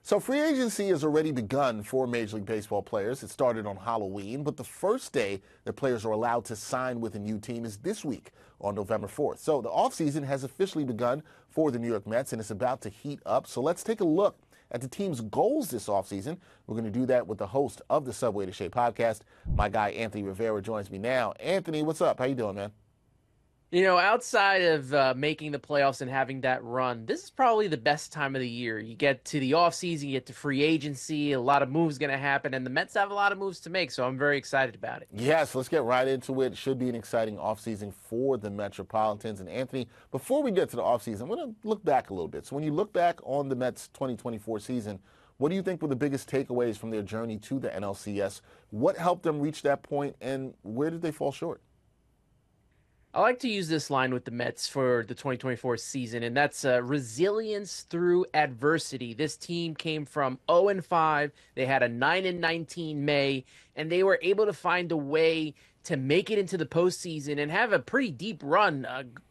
So free agency has already begun for Major League Baseball players. It started on Halloween, but the first day that players are allowed to sign with a new team is this week on November 4th. So the offseason has officially begun for the New York Mets, and it's about to heat up. So let's take a look at the team's goals this offseason. We're going to do that with the host of the Subway to Shea podcast. My guy, Anthony Rivera, joins me now. Anthony, what's up? How you doing, man? You know, outside of making the playoffs and having that run, this is probably the best time of the year. You get to the offseason, you get to free agency, a lot of moves going to happen, and the Mets have a lot of moves to make, so I'm very excited about it. Yes, let's get right into it. Should be an exciting offseason for the Metropolitans. And Anthony, before we get to the offseason, I want to look back a little bit. So when you look back on the Mets 2024 season, what do you think were the biggest takeaways from their journey to the NLCS? What helped them reach that point, and where did they fall short? I like to use this line with the Mets for the 2024 season, and that's resilience through adversity. This team came from 0-5. They had a 9-19 May, and they were able to find a way to make it into the postseason and have a pretty deep run,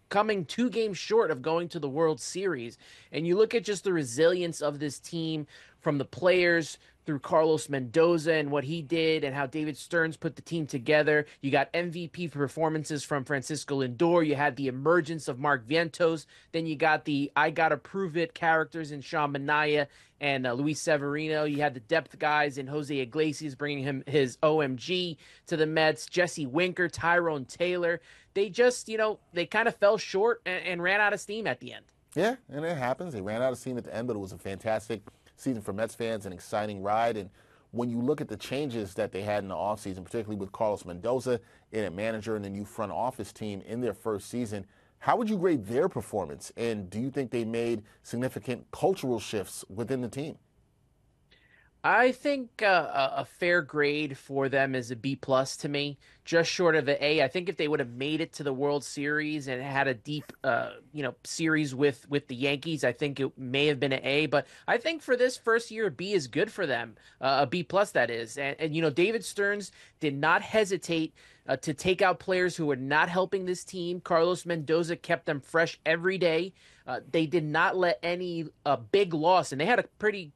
coming 2 games short of going to the World Series. And you look at just the resilience of this team from the players through Carlos Mendoza and what he did and how David Stearns put the team together. You got MVP performances from Francisco Lindor. You had the emergence of Mark Vientos. Then you got the I Gotta Prove It characters in Sean Manaea and Luis Severino. You had the depth guys in Jose Iglesias bringing him his OMG to the Mets. Jesse Winker, Tyrone Taylor. They just, they kind of fell short and ran out of steam at the end. Yeah, and it happens. They ran out of steam at the end, but it was a fantastic season for Mets fans, an exciting ride. And when you look at the changes that they had in the offseason, particularly with Carlos Mendoza in at manager and the new front office team in their first season, how would you grade their performance? And do you think they made significant cultural shifts within the team? I think a fair grade for them is a B plus to me, just short of an A. I think if they would have made it to the World Series and had a deep, series with the Yankees, I think it may have been an A. But I think for this first year, a B is good for them, a B plus that is. And David Stearns did not hesitate to take out players who were not helping this team. Carlos Mendoza kept them fresh every day. They did not let any big loss, and they had a pretty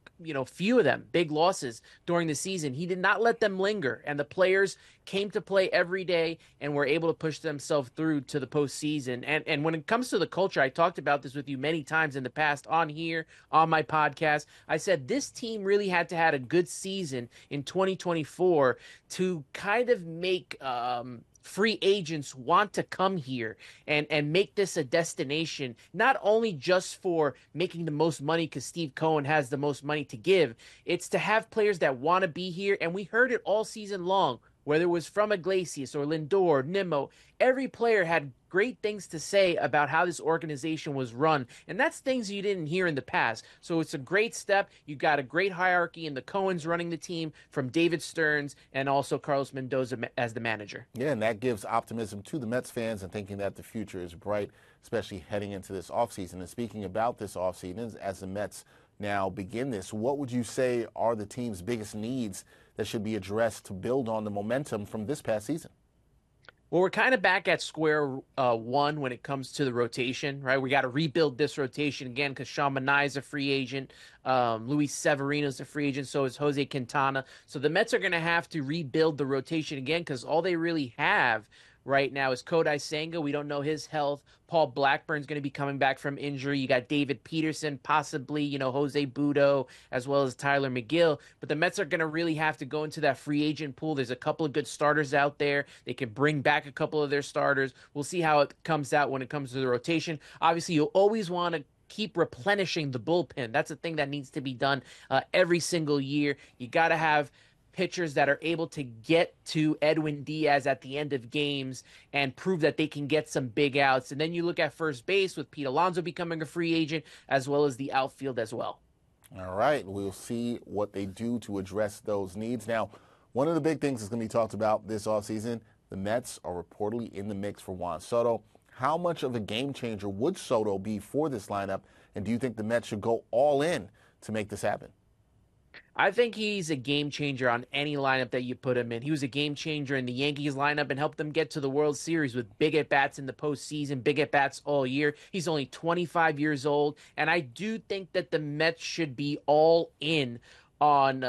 few of them, big losses during the season. He did not let them linger, and the players came to play every day and were able to push themselves through to the postseason. And when it comes to the culture, I talked about this with you many times in the past on here, on my podcast. I said this team really had to have a good season in 2024 to kind of make free agents want to come here and make this a destination, not only just for making the most money because Steve Cohen has the most money to give. It's to have players that want to be here. And we heard it all season long, whether it was from Iglesias or Lindor, Nimmo. Every player had great things to say about how this organization was run. And that's things you didn't hear in the past. So it's a great step. You got a great hierarchy in the Cohens running the team from David Stearns and also Carlos Mendoza as the manager. Yeah, and that gives optimism to the Mets fans and thinking that the future is bright, especially heading into this offseason. And speaking about this offseason, as the Mets now begin this, what would you say are the team's biggest needs that should be addressed to build on the momentum from this past season? Well, we're kind of back at square one when it comes to the rotation, right? We got to rebuild this rotation again because Sean Manaea is a free agent. Luis Severino is a free agent. So is Jose Quintana. So the Mets are going to have to rebuild the rotation again because all they really have right now is Kodai Senga. We don't know his health. Paul Blackburn's going to be coming back from injury. You got David Peterson, possibly, Jose Budo, as well as Tyler McGill. But the Mets are going to really have to go into that free agent pool. There's a couple of good starters out there. They can bring back a couple of their starters. We'll see how it comes out when it comes to the rotation. Obviously, you'll always want to keep replenishing the bullpen. That's a thing that needs to be done every single year. You got to have pitchers that are able to get to Edwin Diaz at the end of games and prove that they can get some big outs. And then you look at first base with Pete Alonso becoming a free agent, as well as the outfield as well. All right, we'll see what they do to address those needs. Now, one of the big things that's going to be talked about this offseason, the Mets are reportedly in the mix for Juan Soto. How much of a game changer would Soto be for this lineup? And do you think the Mets should go all in to make this happen? I think he's a game changer on any lineup that you put him in. He was a game changer in the Yankees lineup and helped them get to the World Series with big at bats in the postseason, big at bats all year. He's only 25 years old, and I do think that the Mets should be all in on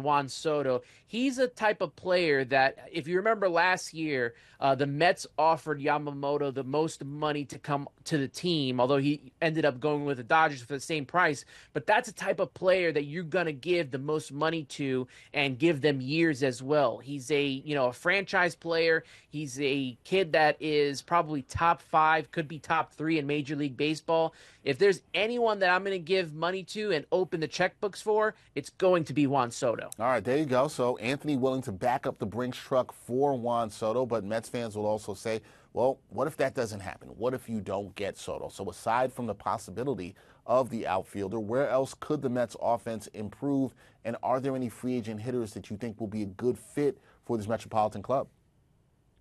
Juan Soto. He's a type of player that, if you remember last year, the Mets offered Yamamoto the most money to come to the team, although he ended up going with the Dodgers for the same price. But that's a type of player that you're going to give the most money to and give them years as well. He's a franchise player. He's a kid that is probably top five, could be top three in Major League Baseball. If there's anyone that I'm going to give money to and open the checkbooks for, it's going to be Juan Soto. All right, there you go. So Anthony willing to back up the Brinks truck for Juan Soto, but Mets fans will also say, well, what if that doesn't happen? What if you don't get Soto? So aside from the possibility of the outfielder, where else could the Mets offense improve? And are there any free agent hitters that you think will be a good fit for this Metropolitan club?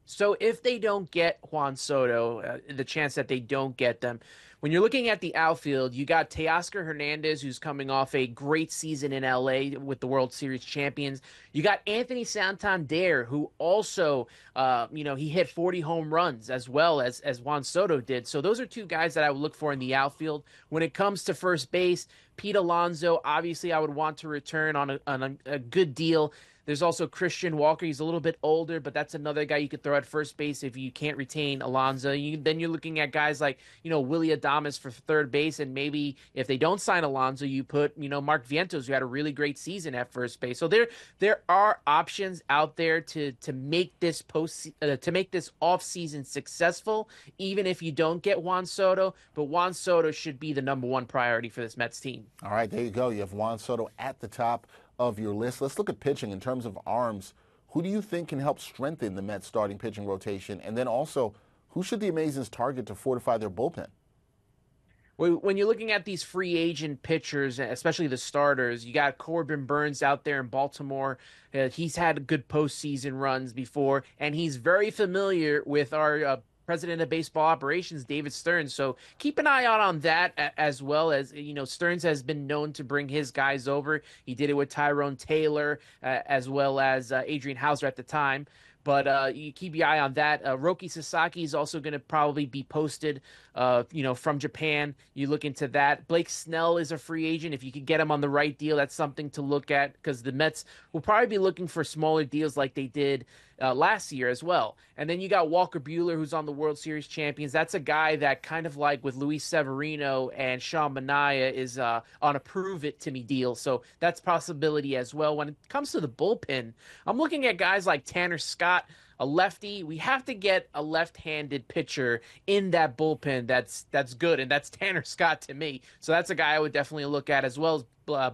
So if they don't get Juan Soto, the chance that they don't get them, when you're looking at the outfield, you got Teoscar Hernandez, who's coming off a great season in LA with the World Series champions. You got Anthony Santander, who also, he hit 40 home runs as well as Juan Soto did. So those are two guys that I would look for in the outfield. When it comes to first base, Pete Alonso, obviously I would want to return on a good deal. There's also Christian Walker. He's a little bit older, but that's another guy you could throw at first base if you can't retain Alonso. Then you're looking at guys like, Willie Adames for third base, and maybe if they don't sign Alonso, you put, Mark Vientos, who had a really great season at first base. So there are options out there to make this offseason successful, even if you don't get Juan Soto. But Juan Soto should be the number one priority for this Mets team. All right, there you go. You have Juan Soto at the top of your list. Let's look at pitching in terms of arms. Who do you think can help strengthen the Mets starting pitching rotation? And then also, who should the Amazins target to fortify their bullpen? When you're looking at these free agent pitchers, especially the starters, you got Corbin Burns out there in Baltimore. He's had good postseason runs before, and he's very familiar with our president of baseball operations, David Stearns. So keep an eye out on that, as well as, Stearns has been known to bring his guys over. He did it with Tyrone Taylor, as well as Adrian Hauser at the time. But you keep your eye on that. Roki Sasaki is also going to probably be posted, from Japan. You look into that. Blake Snell is a free agent. If you could get him on the right deal, that's something to look at, because the Mets will probably be looking for smaller deals like they did last year as well. And then you got Walker Buehler, who's on the World Series champions. That's a guy that, kind of like with Luis Severino and Sean Manaea, is on a prove-it-to-me deal. So that's a possibility as well. When it comes to the bullpen, I'm looking at guys like Tanner Scott, a lefty. We have to get a left-handed pitcher in that bullpen that's good, and that's Tanner Scott to me. So that's a guy I would definitely look at, as well as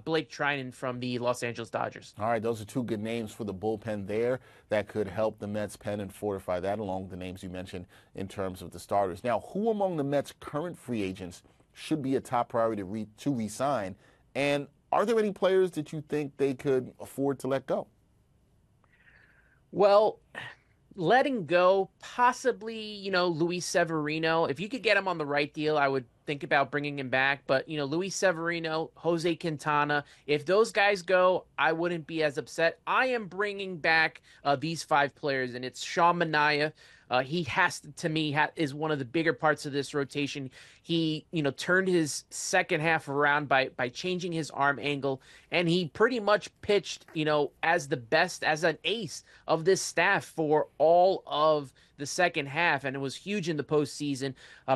Blake Trinan from the Los Angeles Dodgers. All right, those are two good names for the bullpen there that could help the Mets pen and fortify that, along with the names you mentioned in terms of the starters. Now, who among the Mets' current free agents should be a top priority to re-sign? And are there any players that you think they could afford to let go? Well, letting go, possibly, Luis Severino. If you could get him on the right deal, I would think about bringing him back. But, Luis Severino, Jose Quintana, if those guys go, I wouldn't be as upset. I am bringing back these five players, and it's Sean Manaea. He has to me is one of the bigger parts of this rotation. He, turned his second half around by changing his arm angle, and he pretty much pitched, as the best, as an ace of this staff for all of the second half, and it was huge in the postseason.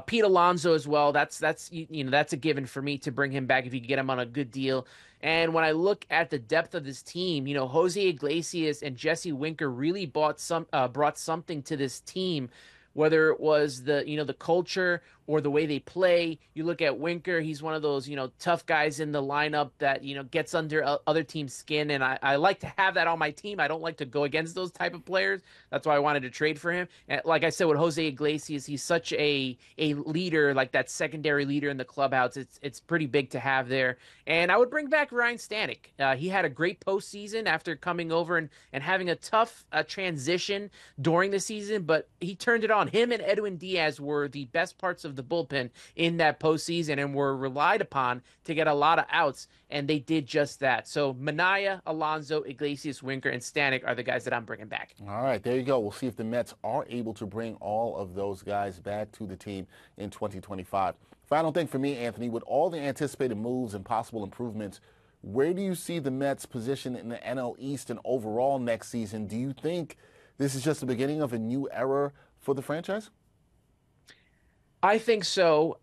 Pete Alonso as well. That's a given for me to bring him back if you can get him on a good deal. And when I look at the depth of this team, Jose Iglesias and Jesse Winker really brought something to this team, whether it was the culture or the way they play. You look at Winker, he's one of those, tough guys in the lineup that, gets under other teams' skin. And I like to have that on my team. I don't like to go against those type of players. That's why I wanted to trade for him. And like I said, with Jose Iglesias, he's such a leader, like that secondary leader in the clubhouse. It's pretty big to have there. And I would bring back Ryan Stanek. He had a great postseason after coming over and having a tough transition during the season, but he turned it on. Him and Edwin Diaz were the best parts of of the bullpen in that postseason and were relied upon to get a lot of outs, and they did just that. So Manaea, Alonso, Iglesias, Winker, and Stanek are the guys that I'm bringing back. All right, there you go. We'll see if the Mets are able to bring all of those guys back to the team in 2025. Final thing for me, Anthony, with all the anticipated moves and possible improvements, where do you see the Mets position in the NL East and overall next season? Do you think this is just the beginning of a new era for the franchise? I think so.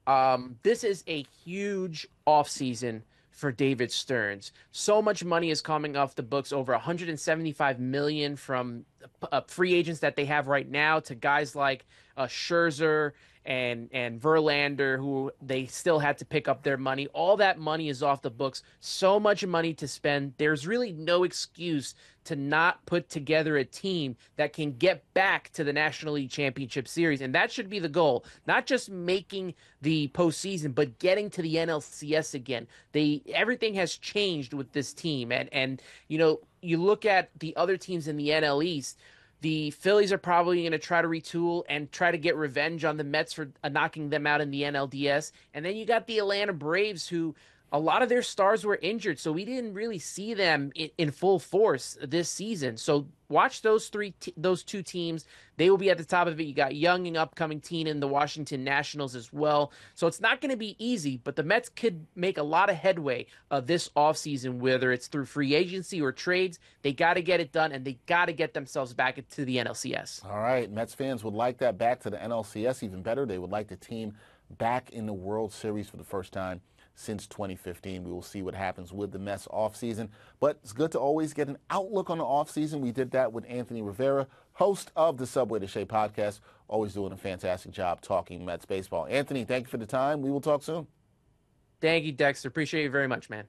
This is a huge offseason for David Stearns. So much money is coming off the books, over 175 million from free agents that they have right now to guys like Scherzer and Verlander, who they still had to pick up their money. All that money is off the books. So much money to spend. There's really no excuse to not put together a team that can get back to the National League Championship Series. And that should be the goal. Not just making the postseason, but getting to the NLCS again. Everything has changed with this team. And you know, you look at the other teams in the NL East, the Phillies are probably going to try to retool and try to get revenge on the Mets for knocking them out in the NLDS. And then you got the Atlanta Braves, who a lot of their stars were injured, so we didn't really see them in full force this season. So watch those two teams. They will be at the top of it. You got young and upcoming team in the Washington Nationals as well. So it's not going to be easy, but the Mets could make a lot of headway this offseason, whether it's through free agency or trades. They got to get it done, and they got to get themselves back into the NLCS. All right, Mets fans would like that back to the NLCS. Even better, they would like the team back in the World Series for the first time since 2015. We will see what happens with the Mets offseason. But it's good to always get an outlook on the offseason. We did that with Anthony Rivera, host of the Subway to Shea podcast, always doing a fantastic job talking Mets baseball. Anthony, thank you for the time. We will talk soon. Thank you, Dexter. Appreciate you very much, man.